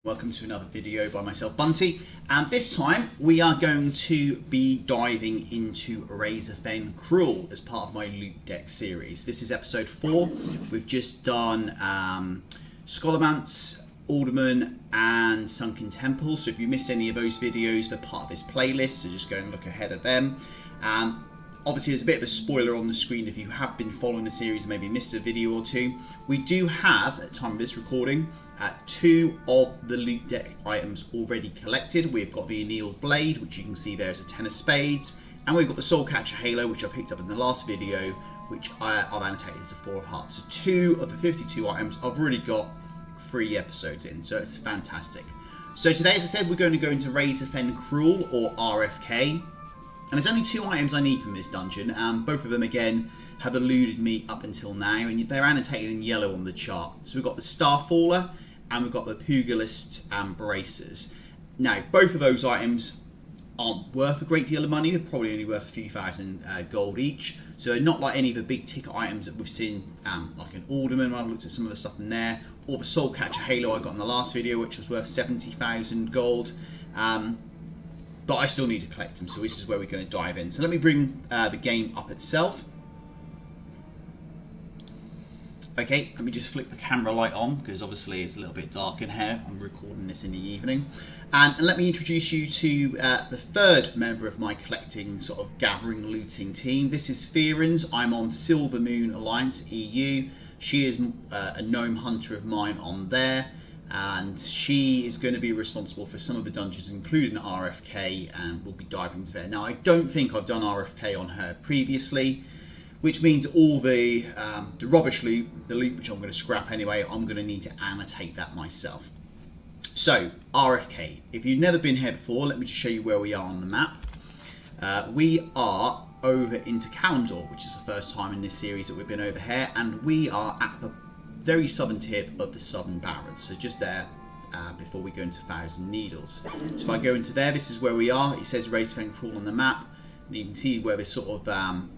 Welcome to another video by myself, Bunty, and this time we are going to be diving into Razorfen Kraul as part of my loot deck series. This is episode 4. We've just done Scholomance, Alderman and Sunken Temple, so if you missed any of those videos, they're part of this playlist, so just go and look ahead of them. Obviously there's a bit of a spoiler on the screen if you have been following the series and maybe missed a video or two. We do have, at the time of this recording, 2 of the loot deck items already collected. We've got the Annealed Blade, which you can see there as a 10 of spades, and we've got the Soul Catcher Halo, which I picked up in the last video, which I've annotated as a 4 of hearts. So 2 of the 52 items I've already got 3 episodes in, so it's fantastic. So today, as I said, we're going to go into Razorfen Kraul, or RFK. And there's only 2 items I need from this dungeon, both of them again have eluded me up until now, and they're annotated in yellow on the chart. So we've got the Starfaller and we've got the Pugilist Bracers. Now both of those items aren't worth a great deal of money, they're probably only worth a few thousand gold each, so they're not like any of the big ticket items that we've seen, like an Alderman when I've looked at some of the stuff in there, or the Soul Catcher Halo I got in the last video, which was worth 70,000 gold. But I still need to collect them, so this is where we're going to dive in. So let me bring the game up itself. Okay, let me just flick the camera light on, because obviously it's a little bit dark in here. I'm recording this in the evening. And let me introduce you to the 3rd member of my collecting, sort of gathering, looting team. This is Fearens. I'm on Silver Moon Alliance EU. She is a gnome hunter of mine on there, and she is going to be responsible for some of the dungeons, including RFK, and we'll be diving into there. Now, I don't think I've done RFK on her previously, which means all the rubbish loot, the loot which I'm going to scrap anyway, I'm going to need to annotate that myself. So, RFK. If you've never been here before, let me just show you where we are on the map. We are over into Kalimdor, which is the first time in this series that we've been over here, and we are at the very southern tip of the Southern Barrens, so just there before we go into Thousand Needles. So if I go into there, this is where we are. It says Razorfen Kraul on the map, and you can see where this sort of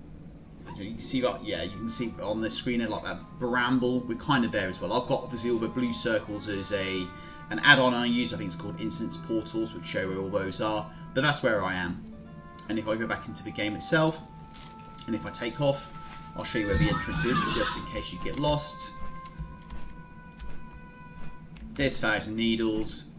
you can see that, yeah, you can see on the screen like that bramble. We're kind of there as well. I've got obviously all the blue circles as an add-on I use. I think it's called Instance Portals, which show where all those are. But that's where I am. And if I go back into the game itself, and if I take off, I'll show you where the entrance is, just in case you get lost. There's Thousand Needles,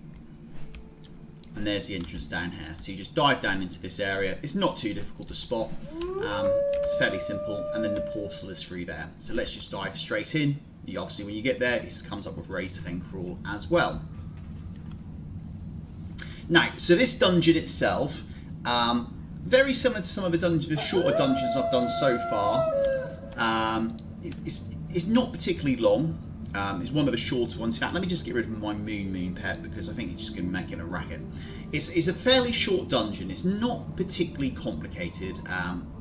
and there's the entrance down here. So you just dive down into this area. It's not too difficult to spot. It's fairly simple, and then the portal is through there. So let's just dive straight in. Obviously, when you get there, it comes up with Razorfen Kraul as well. Now, so this dungeon itself, very similar to some of the shorter dungeons I've done so far. It's not particularly long. It's one of the shorter ones. In fact, let me just get rid of my Moon pet, because I think it's just going to make it a racket. It's a fairly short dungeon. It's not particularly complicated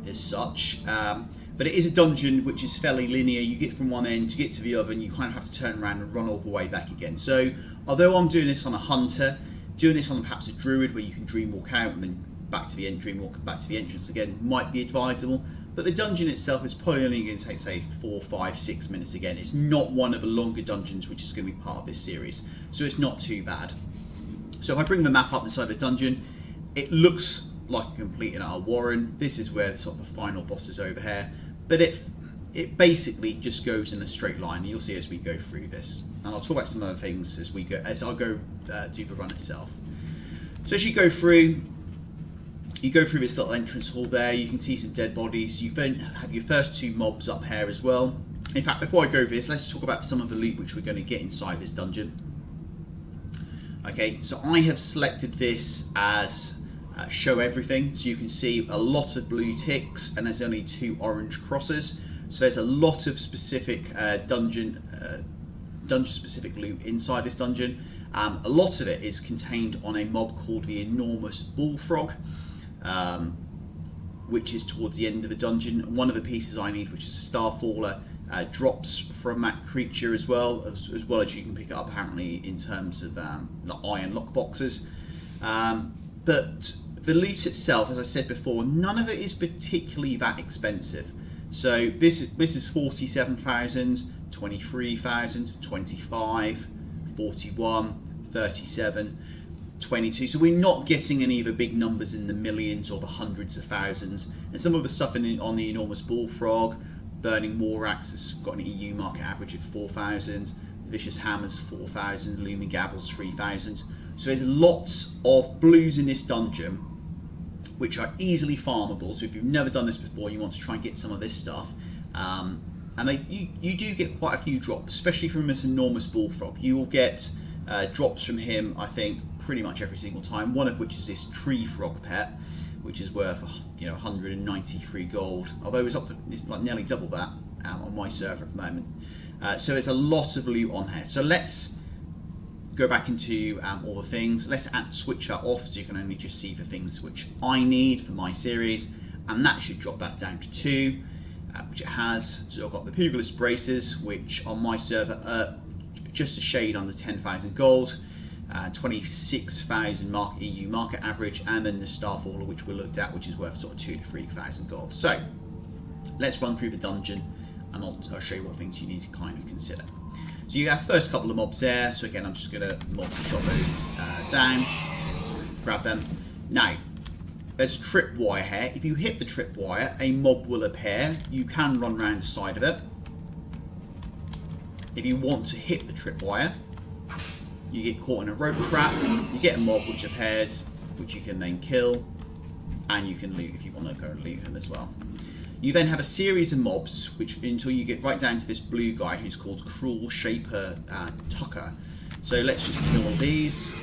as such, but it is a dungeon which is fairly linear. You get from one end to get to the other, and you kind of have to turn around and run all the way back again. So, although I'm doing this on a hunter, doing this on perhaps a druid where you can dream walk out and then back to the back to the entrance again might be advisable. But the dungeon itself is probably only going to take, say, 4, 5, 6 minutes again. It's not one of the longer dungeons which is going to be part of this series, so it's not too bad. So if I bring the map up inside the dungeon, it looks like a complete and utter warren. This is where sort of the final boss is over here, but it basically just goes in a straight line, and you'll see as we go through this. And I'll talk about some other things as I go do the run itself. So as you go through, this little entrance hall there. You can see some dead bodies. You then have your first 2 mobs up here as well. In fact, before I go over this, let's talk about some of the loot which we're going to get inside this dungeon. Okay, so I have selected this as show everything. So you can see a lot of blue ticks, and there's only 2 orange crosses. So there's a lot of specific dungeon-specific loot inside this dungeon. A lot of it is contained on a mob called the Enormous Bullfrog, which is towards the end of the dungeon. One of the pieces I need, which is Starfaller, drops from that creature as well as you can pick it up apparently in terms of the iron lock boxes. But the loot itself, as I said before, none of it is particularly that expensive. So this is 47,000, 23,000, 25, 41, 37, 22. So we're not getting any of the big numbers in the millions or the hundreds of thousands. And some of the stuff on the enormous bullfrog, Burning Morax has got an EU market average of 4,000. The Vicious Hammers 4,000. Looming Gavels 3,000. So there's lots of blues in this dungeon, which are easily farmable. So if you've never done this before, you want to try and get some of this stuff. And you do get quite a few drops, especially from this enormous bullfrog. You will get drops from him, I think, pretty much every single time. One of which is this tree frog pet, which is worth 193 gold. Although it's like nearly double that on my server at the moment. So there's a lot of loot on here. So let's go back into all the things. Let's switch that off so you can only just see the things which I need for my series, and that should drop that down to 2, which it has. So I've got the Pugilist braces, which on my server are just a shade under 10,000 gold, 26,000 EU market average, and then the Starfaller, which we looked at, which is worth sort of 2,000 to 3,000 gold. So let's run through the dungeon, and I'll show you what things you need to kind of consider. So you have first couple of mobs there. So again, I'm just going to multi-shot those down, grab them. Now, there's a tripwire here. If you hit the tripwire, a mob will appear. You can run around the side of it. If you want to hit the tripwire, you get caught in a rope trap. You get a mob which appears, which you can then kill, and you can loot if you want to go and loot him as well. You then have a series of mobs, which until you get right down to this blue guy who's called Kraul Shaper Tucker. So let's just kill all these.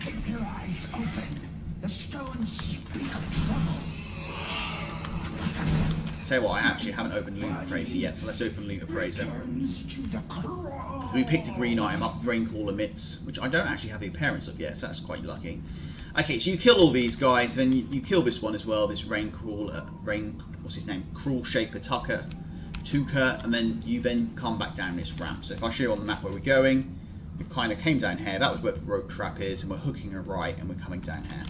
Keep your eyes open. The stones speak of trouble. Tell you what, I actually haven't opened Loot Appraiser yet, so let's open Loot Appraiser. We picked a green item up, Rainfall Emits, which I don't actually have the appearance of yet, so that's quite lucky. Okay, so you kill all these guys, then you kill this one as well, this what's his name? Kraul Shaper Tucker, and then you come back down this ramp. So if I show you on the map where we're going, we kind of came down here, that was where the rope trap is, and we're hooking a right, and we're coming down here.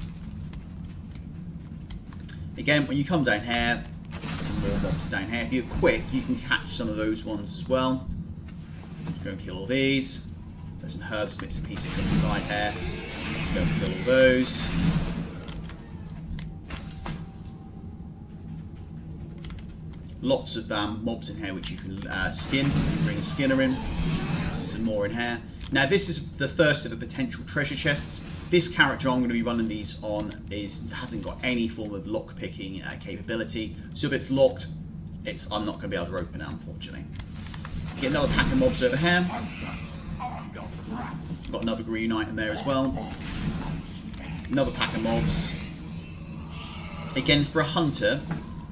Again, when you come down here, some more mobs down here. If you're quick, you can catch some of those ones as well. Go and kill all these. There's some herbs, bits and pieces inside here. Let's go and kill all those. Lots of mobs in here which you can skin. Bring a skinner in. Some more in here. Now this is the first of the potential treasure chests. This character I'm going to be running these on hasn't got any form of lock picking capability. So if it's locked, I'm not going to be able to open it, unfortunately. Get another pack of mobs over here. Got another green item there as well. Another pack of mobs. Again, for a hunter,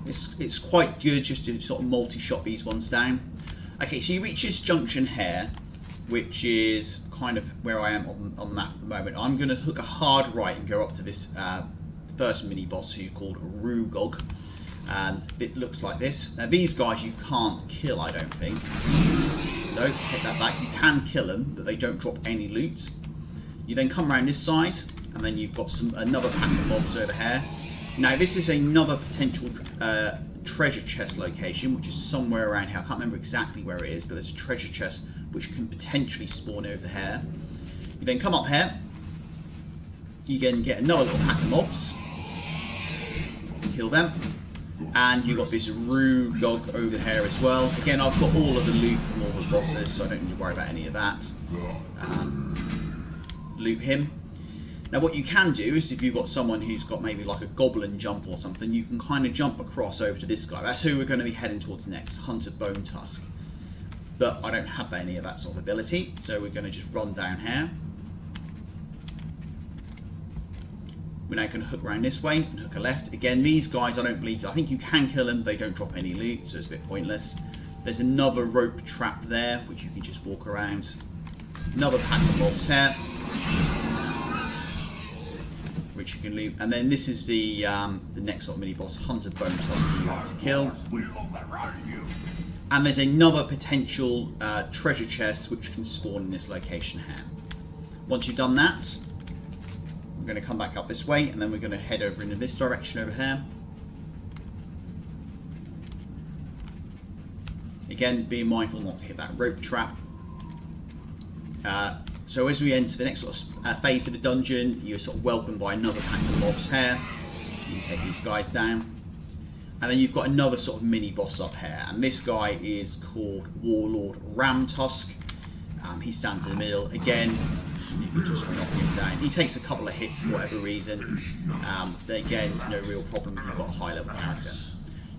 it's quite good just to sort of multi-shot these ones down. Okay, so you reach this junction here, which is kind of where I am on the map at the moment. I'm going to hook a hard right and go up to this first mini-boss who's called Rugog. And it looks like this. Now these guys you can't kill, I don't think. No, take that back. You can kill them, but they don't drop any loot. You then come around this side, and then you've got another pack of mobs over here. Now this is another potential treasure chest location, which is somewhere around here. I can't remember exactly where it is, but there's a treasure chest which can potentially spawn over here. You then come up here. You can get another little pack of mobs. Kill them. And you've got this Rugog over here as well. Again, I've got all of the loot from all the bosses, so I don't need to worry about any of that. Loot him. Now what you can do is if you've got someone who's got maybe like a goblin jump or something, you can kind of jump across over to this guy. That's who we're going to be heading towards next, Hunter Bone Tusk. But I don't have any of that sort of ability, so we're going to just run down here. We're now going to hook around this way and hook a left. Again, these guys, I don't believe, I think you can kill them, they don't drop any loot, so it's a bit pointless. There's another rope trap there, which you can just walk around. Another pack of mobs here, which you can loot. And then this is the next sort of mini-boss, Hunter Bone Tusk, you have to kill. And there's another potential treasure chest, which can spawn in this location here. Once you've done that, we're going to come back up this way, and then we're going to head over into this direction over here. Again, being mindful not to hit that rope trap. So as we enter the next sort of phase of the dungeon, you're sort of welcomed by another pack of mobs here. You can take these guys down. And then you've got another sort of mini boss up here, and this guy is called Warlord Ramtusk. He stands in the middle. Again, you can just knock him down. He takes a couple of hits for whatever reason. But again, it's no real problem if you've got a high level character.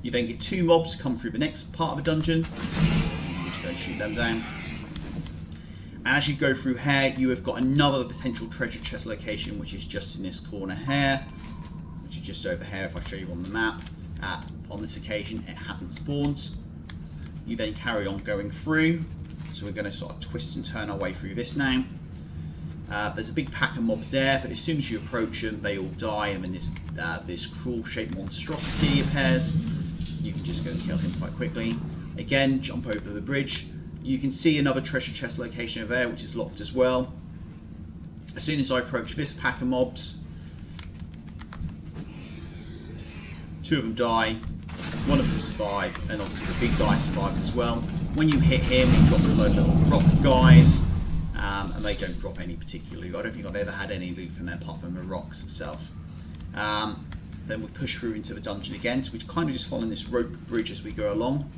You then get two mobs come through the next part of the dungeon. You can just go and shoot them down. And as you go through here, you have got another potential treasure chest location, which is just in this corner here, which is just over here if I show you on the map. On this occasion, it hasn't spawned. You then carry on going through. So we're going to sort of twist and turn our way through this now. There's a big pack of mobs there, but as soon as you approach them, they all die, and then this Kraul-shaped monstrosity appears. You can just go and kill him quite quickly. Again, jump over the bridge. You can see another treasure chest location over there, which is locked as well. As soon as I approach this pack of mobs, two of them die, one of them survive, and obviously the big guy survives as well. When you hit him, he drops a load of little rock guys, and they don't drop any particular loot. I don't think I've ever had any loot from them apart from the rocks itself. Then we push through into the dungeon again, so we're kind of just following this rope bridge as we go along.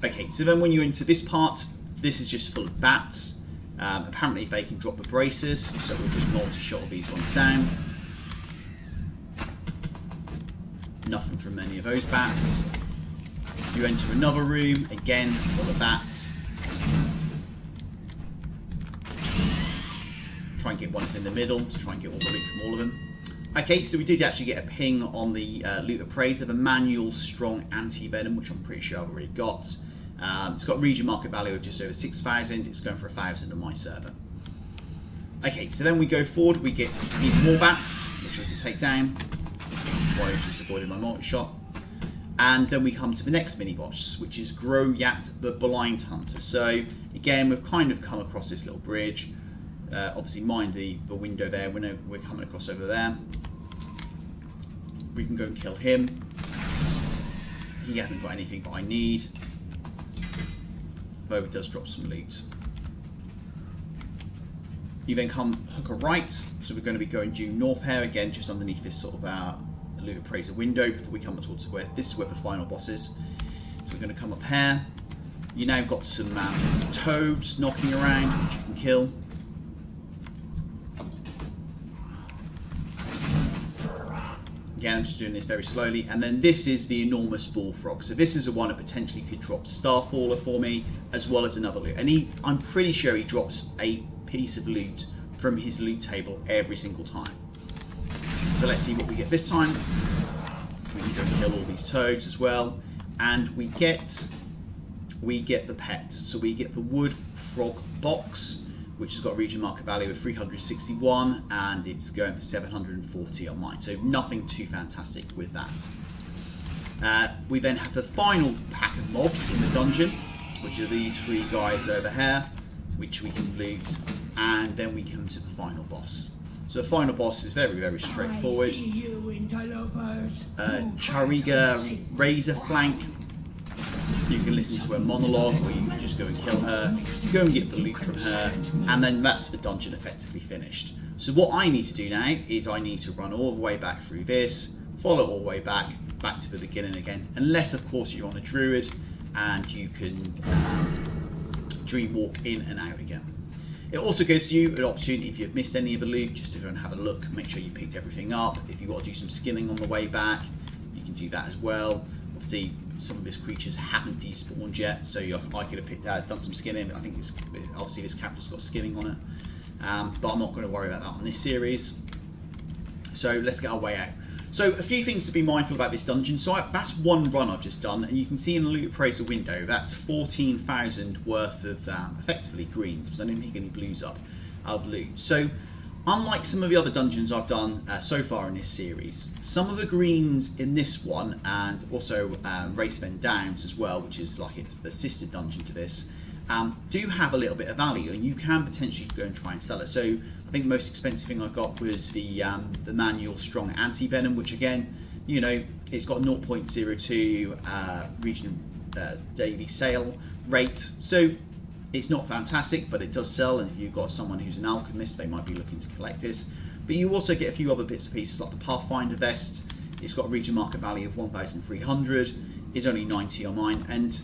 Okay, so then when you're into this part, this is just full of bats. Apparently they can drop the braces, so we'll just multi-shot these ones down. Nothing from any of those bats. You enter another room, again full of bats. Try and get one that's in the middle to try and get all the loot from all of them. Okay, so we did actually get a ping on the loot appraiser, the manual strong anti-venom, which I'm pretty sure I've already got. It's got region market value of just over 6,000. It's going for 1,000 on my server. Okay, so then we go forward. We get even more bats, which we can take down. That's why I was just avoiding my multi-shot. And then we come to the next mini boss, which is Groyat the Blind Hunter. So again, we've kind of come across this little bridge. Obviously, mind the window there. We're coming across over there. We can go and kill him. He hasn't got anything that I need, though it does drop some loot. You then come hook a right, so we're going to be going due north here again, just underneath this sort of loot appraiser window before we come up towards where this is where the final boss is. So we're going to come up here. You now got some toads knocking around, which you can kill. Again, I'm just doing this very slowly. And then this is the enormous bullfrog. So this is the one that potentially could drop Starfaller for me, as well as another loot. And I'm pretty sure he drops a piece of loot from his loot table every single time. So let's see what we get this time. We can go and kill all these toads as well. And we get the pets. So we get the wood frog box, which has got a region market value of 361, and it's going for 740 on mine. So nothing too fantastic with that. We then have the final pack of mobs in the dungeon, which are these three guys over here, which we can loot, and then we come to the final boss. So the final boss is very, very straightforward. Chariga Razorflank. You can listen to her monologue, or you can just go and kill her, go and get the loot from her, and then that's the dungeon effectively finished. So what I need to do now is I need to run all the way back through this, follow all the way back to the beginning again, unless of course you're on a druid and you can dream walk in and out again. It also gives you an opportunity, if you've missed any of the loot, just to go and have a look, make sure you picked everything up. If you've got to do some skinning on the way back, you can do that as well. Obviously, some of these creatures haven't despawned yet, so I could have done some skinning. I think obviously this character's got skinning on it, but I'm not going to worry about that on this series. So let's get our way out. So a few things to be mindful about this dungeon. So that's one run I've just done, and you can see in the loot appraiser window that's 14,000 worth of effectively greens, because I didn't pick any blues up out of loot. So unlike some of the other dungeons I've done so far in this series, some of the greens in this one, and also Razorfen Downs as well, which is like the sister dungeon to this, do have a little bit of value, and you can potentially go and try and sell it. So I think the most expensive thing I got was the manual strong anti-venom, which again, you know, It's got a 0.02 region daily sale rate, so it's not fantastic, but it does sell, and if you've got someone who's an alchemist, they might be looking to collect this. But you also get a few other bits and pieces, like the Pathfinder vest. It's got a region market value of 1,300, is only 90 on mine, and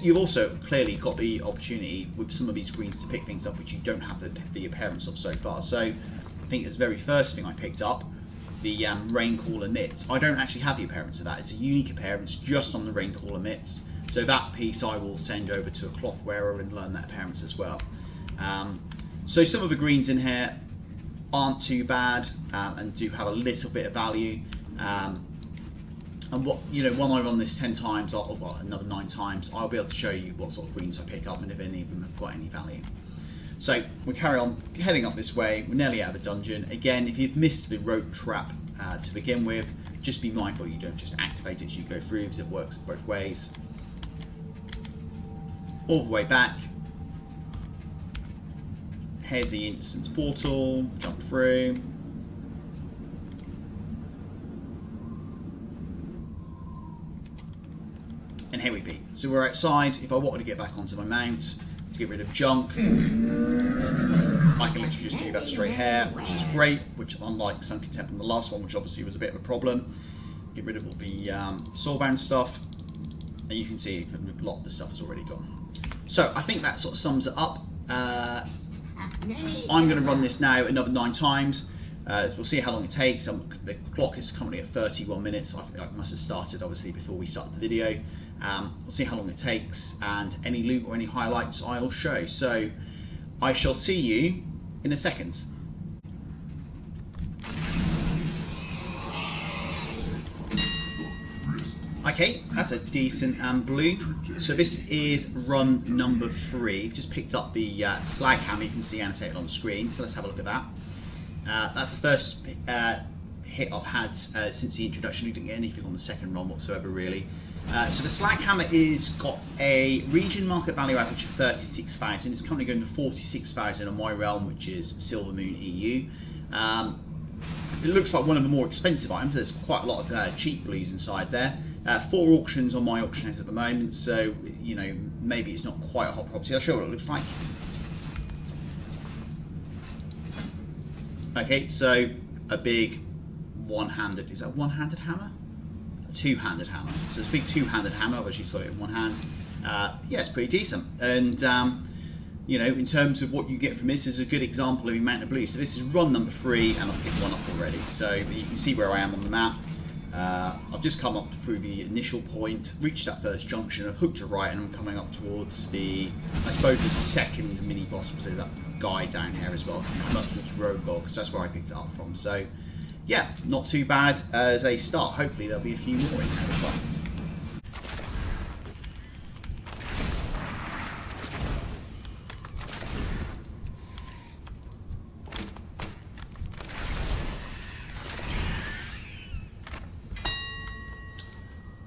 you've also clearly got the opportunity with some of these greens to pick things up which you don't have the appearance of so far. So I think it's the very first thing I picked up, the Raincaller Mitts. I don't actually have the appearance of that. It's a unique appearance just on the Raincaller Mitts. So that piece I will send over to a cloth wearer and learn that appearance as well. So some of the greens in here aren't too bad and do have a little bit of value. And what, you know, when I run this 10 times, or well, another 9 times, I'll be able to show you what sort of greens I pick up and if any of them have got any value. So we carry on heading up this way. We're nearly out of the dungeon. Again, if you've missed the rope trap to begin with, just be mindful you don't just activate it as you go through, because it works both ways. All the way back. Here's the instance portal. Jump through. And here we be. So we're outside. If I wanted to get back onto my mount, get rid of junk, I can literally just do that straight here, which is great, which unlike Sunken Temple in the last one, which obviously was a bit of a problem. Get rid of all the soulbound stuff, and you can see a lot of the stuff is already gone. So I think that sort of sums it up. I'm going to run this now another 9 times. We'll see how long it takes. The clock is currently at 31 minutes. I must have started obviously before we started the video. We'll see how long it takes, and any loot or any highlights I'll show. So I shall see you in a second. Okay, that's a decent blue. So this is run number 3. Just picked up the slag hammer, you can see annotated on the screen. So let's have a look at that. That's the first hit I've had since the introduction. We didn't get anything on the second run whatsoever, really. So the slag hammer is got a region market value average of 36,000. It's currently going to 46,000 on my realm, which is Silver Moon EU. It looks like one of the more expensive items. There's quite a lot of cheap blues inside there. 4 auctions on my auction house at the moment, so you know, maybe it's not quite a hot property. I'll show you what it looks like. Okay, so a big one-handed, is that one-handed hammer? A two-handed hammer. So it's a big two-handed hammer, but she's got it in one hand. Yeah, it's pretty decent. And you know, in terms of what you get from this is a good example of the amount of blue. So this is run number 3, and I've picked one up already. So you can see where I am on the map. I've just come up through the initial point, reached that first junction, I've hooked to right, and I'm coming up towards the, I suppose, the second mini boss, because there's that guy down here as well. I'm coming up towards Rogog, because that's where I picked it up from. So yeah, not too bad as a start. Hopefully there'll be a few more in there as well.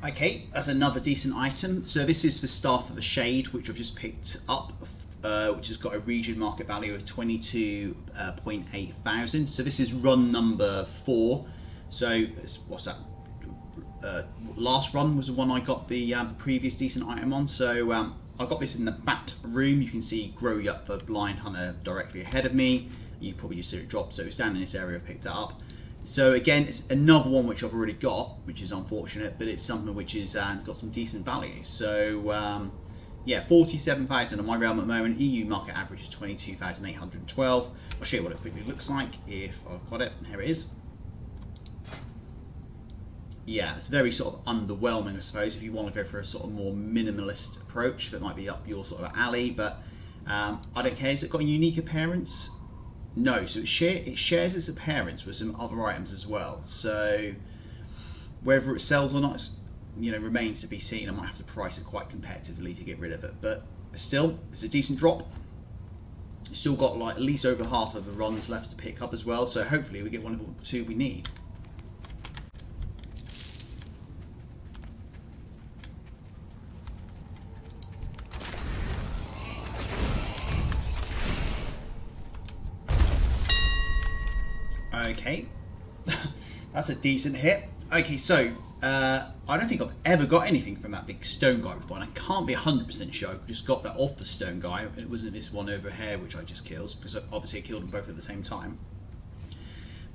Okay, that's another decent item. So this is the Staff of the Shade, which I've just picked up, which has got a region market value of 22.8 thousand. So this is run number 4. So what's that? Last run was the one I got the previous decent item on. So I got this in the back room. You can see Grow Up the Blind Hunter directly ahead of me. You probably just see it drop. So it's down in this area. I picked that up. So again, it's another one which I've already got, which is unfortunate, but it's something which is got some decent value. So yeah, 47,000 on my realm at the moment. EU market average is 22,812. I'll show you what it quickly looks like if I've got it. Here it is. Yeah, it's very sort of underwhelming, I suppose, if you want to go for a sort of more minimalist approach. That might be up your sort of alley, but I don't care. Has it got a unique appearance? No, so it shares its appearance with some other items as well. So whether it sells or not, you know, remains to be seen. I might have to price it quite competitively to get rid of it, but still, it's a decent drop. Still got like at least over half of the runs left to pick up as well. So hopefully we get one of the 2 we need. Okay, that's a decent hit. Okay, so I don't think I've ever got anything from that big stone guy before, and I can't be 100% sure. I just got that off the stone guy. It wasn't this one over here which I just killed, because obviously I killed them both at the same time.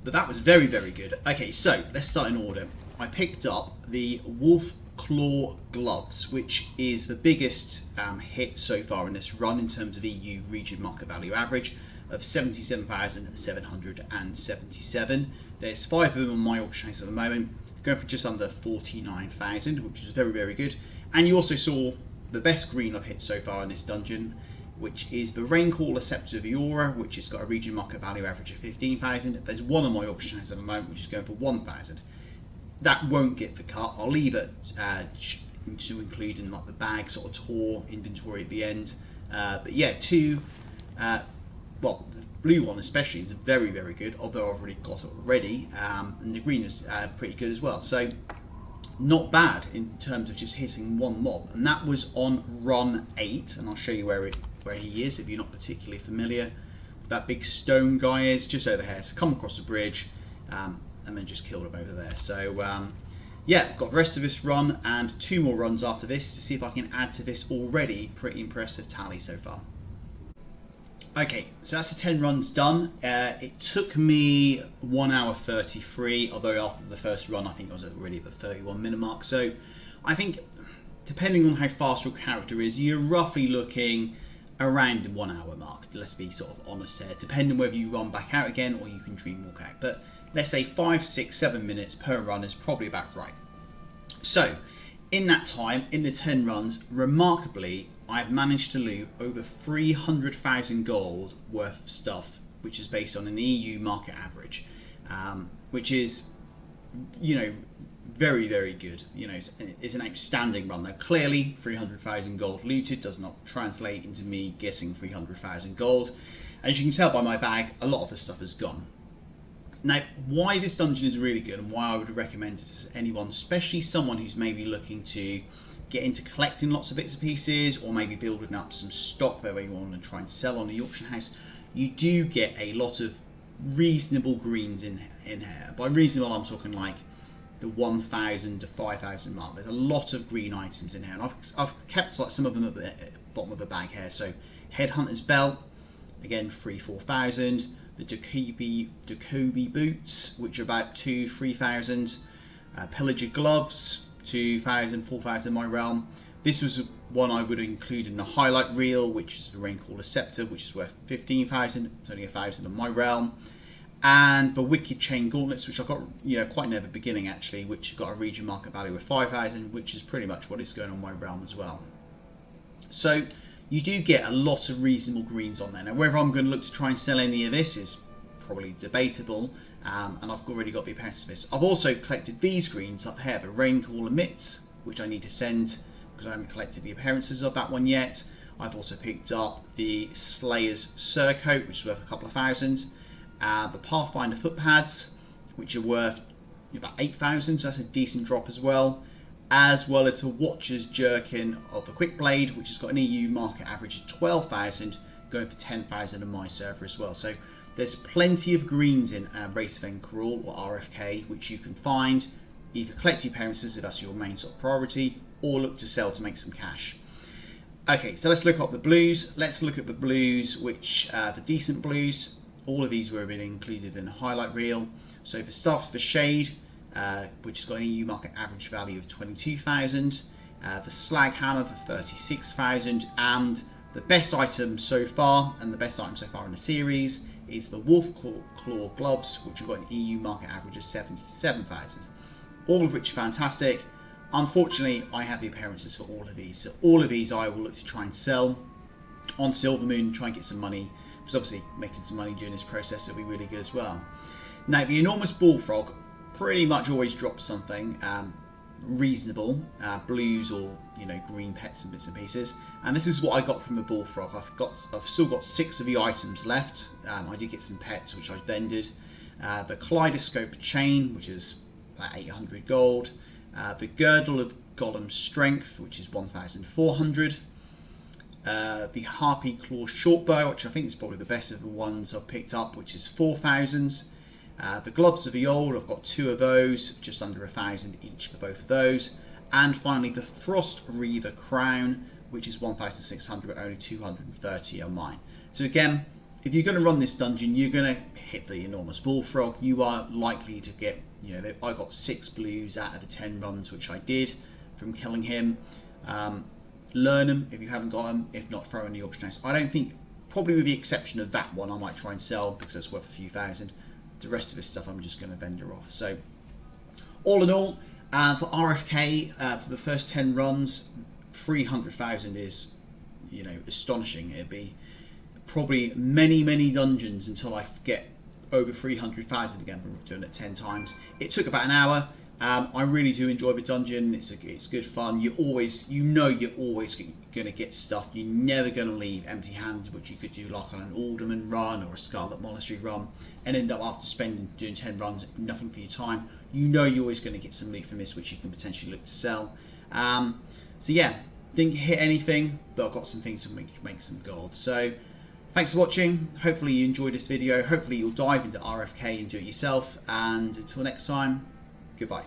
But that was very, very good. Okay, so let's start in order. I picked up the Wolf Claw Gloves, which is the biggest hit so far in this run in terms of EU region market value average of 77,777. There's 5 of them on my auction house at the moment, going for just under 49,000, which is very, very good. And you also saw the best green I've hit so far in this dungeon, which is the Raincaller Scepter of Eora, which has got a region market value average of 15,000. There's one on my auction house at the moment, which is going for 1,000. That won't get the cut. I'll leave it to include in like the bag sort of tour inventory at the end. But yeah, well, the blue one especially is very, very good, although I've already got it already, and the green is pretty good as well. So not bad in terms of just hitting one mob, and that was on run 8, and I'll show you where he is if you're not particularly familiar. That big stone guy is just over here, so come across the bridge, and then just killed him over there. So yeah, I've got the rest of this run and 2 more runs after this to see if I can add to this already pretty impressive tally so far. Okay, so that's the 10 runs done. It took me 1 hour 33, although after the first run I think I was already at the 31 minute mark. So I think depending on how fast your character is, you're roughly looking around the 1 hour mark. Let's be sort of honest here, depending whether you run back out again or you can dream walk out. But let's say 5, 6, 7 minutes per run is probably about right. So in that time, in the 10 runs, remarkably, I've managed to loot over 300,000 gold worth of stuff, which is based on an EU market average, which is, you know, very, very good. You know, it's an outstanding run. Now, clearly, 300,000 gold looted does not translate into me getting 300,000 gold. As you can tell by my bag, a lot of the stuff is gone. Now, why this dungeon is really good and why I would recommend it to anyone, especially someone who's maybe looking to get into collecting lots of bits and pieces, or maybe building up some stock there where you want to try and sell on the auction house, you do get a lot of reasonable greens in here. By reasonable, I'm talking like the 1,000 to 5,000 mark. There's a lot of green items in here, and I've kept like some of them at the bottom of the bag here. So Headhunter's Belt, again 3,000-4,000. The Dukobi boots, which are about 2,000-3,000. Pillager gloves, 2,000, 4,000 in my realm. This was one I would include in the highlight reel, which is the Raincaller Scepter, which is worth 15,000. It's only 1,000 in my realm. And the Wicked Chain Gauntlets, which I got, you know, quite near the beginning actually, which got a region market value of 5,000, which is pretty much what is going on my realm as well. So you do get a lot of reasonable greens on there. Now, whether I'm going to look to try and sell any of this is probably debatable, and I've already got the appearance of this. I've also collected these greens up here, the Raincaller Mitts, which I need to send because I haven't collected the appearances of that one yet. I've also picked up the Slayer's Surcoat, which is worth a couple of thousand. The Pathfinder foot pads, which are worth about 8,000, so that's a decent drop as well as a Watcher's Jerkin of the Quick Blade, which has got an EU market average of 12,000, going for 10,000 on my server as well. So there's plenty of greens in Razorfen Kraul or RFK, which you can find, either collect your appearances if that's your main sort of priority, or look to sell to make some cash. Okay, so let's look up the blues. Let's look at the blues, which the decent blues. All of these were been included in the highlight reel. So for stuff, the Shade, which has got an EU market average value of 22,000, the Slag Hammer for 36,000, and the best item so far, and the best item so far in the series, is the Wolf Claw Gloves, which have got an EU market average of 77,000. All of which are fantastic. Unfortunately, I have the appearances for all of these. So all of these I will look to try and sell on Silvermoon, try and get some money, because obviously making some money during this process will be really good as well. Now, the Enormous Bullfrog pretty much always drops something reasonable, blues or, you know, green pets and bits and pieces. And this is what I got from the Bullfrog. I've still got 6 of the items left. I did get some pets which I vended. The Kaleidoscope Chain, which is about 800 gold. The Girdle of Golem's Strength, which is 1,400. The Harpy Claw Shortbow, which I think is probably the best of the ones I've picked up, which is 4,000. The gloves of the old, I've got 2 of those, just under 1,000 each for both of those. And finally the Frost Reaver Crown, which is 1,600, but only 230 on mine. So again, if you're going to run this dungeon, you're going to hit the enormous bullfrog. You are likely to get, I got 6 blues out of the 10 runs, which I did from killing him. Learn them if you haven't got them. If not, throw in the auction house. I don't think, probably with the exception of that one, I might try and sell because that's worth a few thousand. The rest of this stuff I'm just going to vendor off. So all in all, for RFK, for the first 10 runs, 300,000 is, astonishing. It'd be probably many dungeons until I get over 300,000 again from doing it 10 times. It took about an hour. I really do enjoy the dungeon. It's good fun. You're always going to get stuff. You're never going to leave empty-handed, which you could do like on an Alderman run or a Scarlet Monastery run, and end up after doing 10 runs, nothing for your time. You're always going to get some loot from this, which you can potentially look to sell. So yeah, didn't hit anything, but I've got some things to make some gold. So thanks for watching. Hopefully you enjoyed this video. Hopefully you'll dive into RFK and do it yourself. And until next time, goodbye.